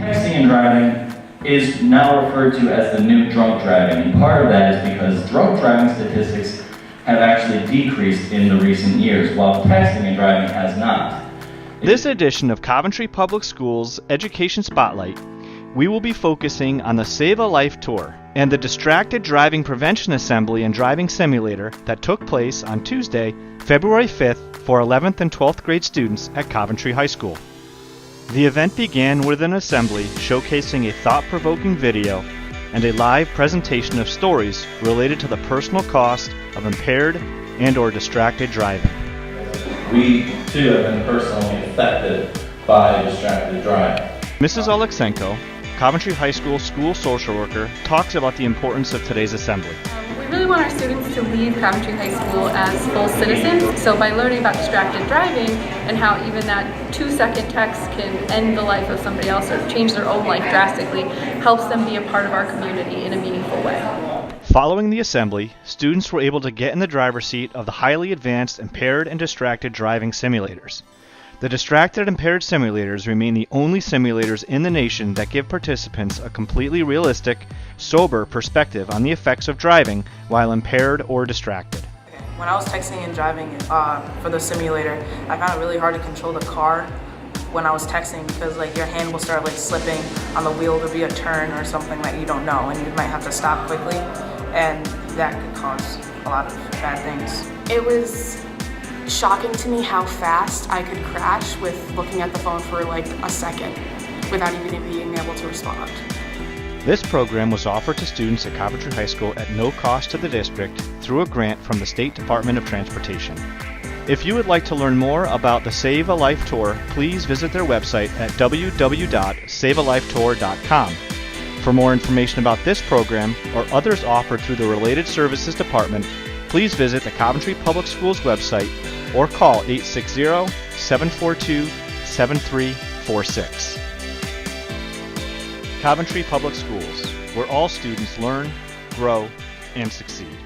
Texting and driving is now referred to as the new drunk driving, and part of that is because drunk driving statistics have actually decreased in the recent years, while texting and driving has not. This edition of Coventry Public Schools Education Spotlight, we will be focusing on the Save a Life Tour and the Distracted Driving Prevention Assembly and Driving Simulator that took place on Tuesday, February 5th for 11th and 12th grade students at Coventry High School. The event began with an assembly showcasing a thought-provoking video and a live presentation of stories related to the personal cost of impaired and/or distracted driving. We, too, have been personally affected by distracted driving. Mrs. Alexenko, Coventry High School school social worker, talks about the importance of today's assembly. We really want our students to leave Coventry High School as full citizens. So by learning about distracted driving and how even that 2-second text can end the life of somebody else or change their own life drastically, helps them be a part of our community in a meaningful way. Following the assembly, students were able to get in the driver's seat of the highly advanced impaired and distracted driving simulators. The distracted and impaired simulators remain the only simulators in the nation that give participants a completely realistic, sober perspective on the effects of driving while impaired or distracted. When I was texting and driving for the simulator, I found it really hard to control the car when I was texting because your hand will start slipping on the wheel. There'll be a turn or something that you don't know and you might have to stop quickly, and that could cause a lot of bad things. It was shocking to me how fast I could crash with looking at the phone for a second without even being able to respond. This program was offered to students at Coventry High School at no cost to the district through a grant from the State Department of Transportation. If you would like to learn more about the Save a Life Tour, please visit their website at www.savealifetour.com. For more information about this program or others offered through the Related Services Department, please visit the Coventry Public Schools website or call 860-742-7346. Coventry Public Schools, where all students learn, grow, and succeed.